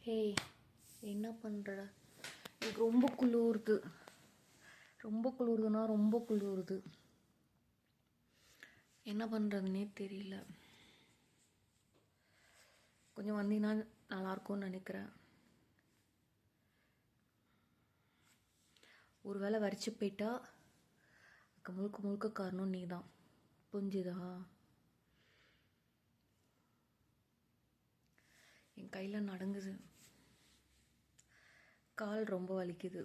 Hey, என்ன பண்ணுற? எனக்கு ரொம்ப குளிருது. ரொம்ப குளிருதுன்னா ரொம்ப குளிருது. என்ன பண்ணுறதுனே தெரியல. கொஞ்சம் வந்தீங்கன்னா நல்லாயிருக்கும்னு நினைக்கிறேன். ஒரு வேளை வரைச்சி போயிட்டா முழுக்க முழுக்க காரணம் நீ தான். புரிஞ்சுதா? என் கையில் நடுங்குது, கால் ரொம்ப வலிக்குது,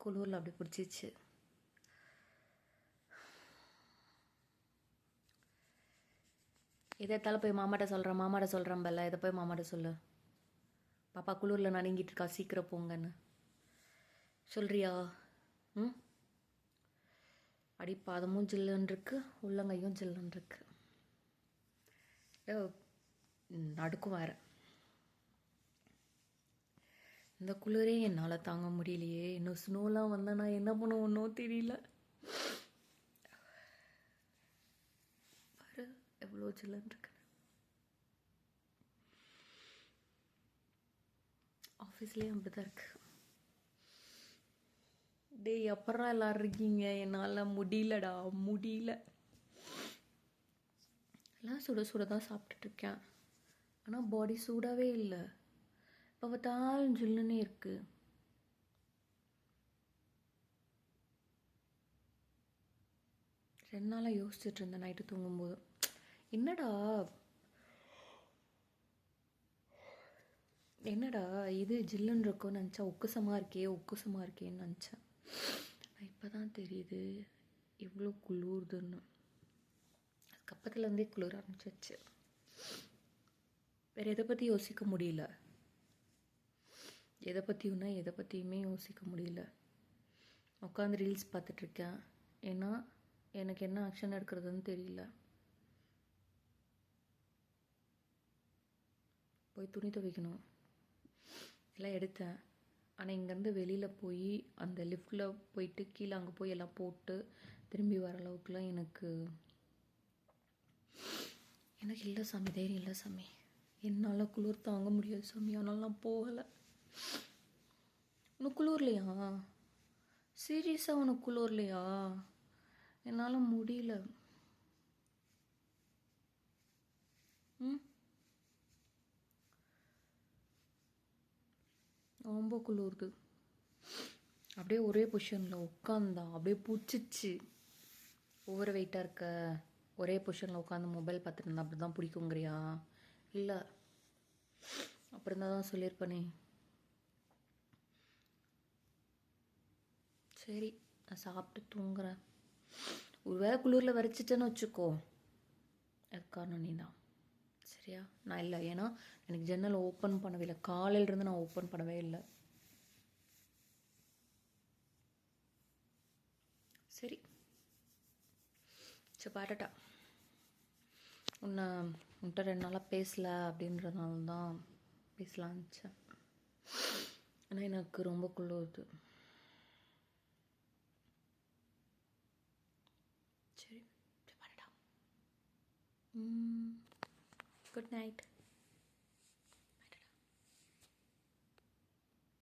குளிரில் அப்படி பிடிச்சிச்சு. எதாத்தாலும் போய் மாமாட்ட சொல்கிறேன் பல்ல. இதை போய் மாமாட்ட சொல்லு. பாப்பா குளிரில் நடுங்கிட்டு இருக்கா, சீக்கிரம் போங்கன்னு சொல்கிறியா? அடி பாதமும் ஜில்லுன்னு இருக்கு, உள்ளங்கையும் ஜில்லுன்னு இருக்கு. நடுக்கும் வேற. இந்த குளிரே என்னால் தாங்க முடியலையே. இன்னும் ஸ்னோலாம் வந்தால் நான் என்ன பண்ணுவோன்னோ தெரியல. பாரு எவ்வளோ ஜில்லுன்னு இருக்கு. ஆஃபீஸ்லேயும் அப்படி தான் இருக்கு. டேய், அப்புறம் எல்லாரும் இருக்கீங்க? என்னால் முடியலடா, முடியல. எல்லாம் சுட சுட தான் சாப்பிட்டுட்ருக்கேன். ஆனால் பாடி சூடாகவே இல்லை. இப்போ பார்த்தாலும் ஜில்லுன்னே இருக்கு. ரெண்டு நாளாக யோசிச்சுட்டு இருந்தேன் நைட்டு தூங்கும்போது, என்னடா இது ஜில்லுன்னு இருக்கும்னு நினச்சா உக்குசமாக இருக்கேன்னு நினச்சேன். இப்போ தான் தெரியுது எவ்வளோ குளிருதுன்னு. அதுக்கப்புறத்துலேருந்தே குளிர ஆரம்பிச்சிச்சு. வேறு எதை பற்றி யோசிக்க முடியல. எதை பற்றியுமே யோசிக்க முடியல. உட்காந்து ரீல்ஸ் பார்த்துட்ருக்கேன். ஏன்னா எனக்கு என்ன ஆக்ஷன் எடுக்கிறதுன்னு தெரியல. போய் துணி துவைக்கணும், எல்லாம் எடுத்தேன். ஆனால் இங்கேருந்து வெளியில் போய் அந்த லிஃப்டில் போயிட்டு கீழே அங்கே போய் எல்லாம் போட்டு திரும்பி வர அளவுக்குலாம் எனக்கு இல்லை சாமி, தைரியம் இல்லை சாமி. என்னால் குளிர் தாங்க முடியாது சாமி. அதனால நான் போகலை. உனக்கு குளிர்லையா? சீரியஸாக உனக்கு குளிர்லையா? என்னால் முடியல. ரொம்ப குளிருது. அப்படியே ஒரே பொசிஷனில் உட்காந்தா அப்படியே பிடிச்சிச்சு. ஓவர் வெயிட்டாக இருக்க, ஒரே பொசிஷனில் உட்காந்து மொபைல் பார்த்துட்டு இருந்தா அப்படி தான் பிடிக்குங்கிறியா? இல்லை, அப்புறம் தான் சொல்லியிருப்பேனே. சரி, நான் சாப்பிட்டு தூங்குறேன். ஒரு வேளை குளிரில் வரைச்சிட்டேன்னு வச்சுக்கோ, அது காரணம் நீ தான். சரியா? நான் இல்லை, ஏன்னா எனக்கு ஜன்னல் ஓப்பன் பண்ணவே இல்லை. காலையிலேருந்து நான் ஓப்பன் பண்ணவே இல்லை. சரி சரி, பாட்டா. உன்கிட்ட 2 நாளாக பேசலை அப்படின்றதுனால தான் பேசலான்னுச்சேன். ஆனால் எனக்கு ரொம்ப குளிருது. சரி பாட்டா. Good night.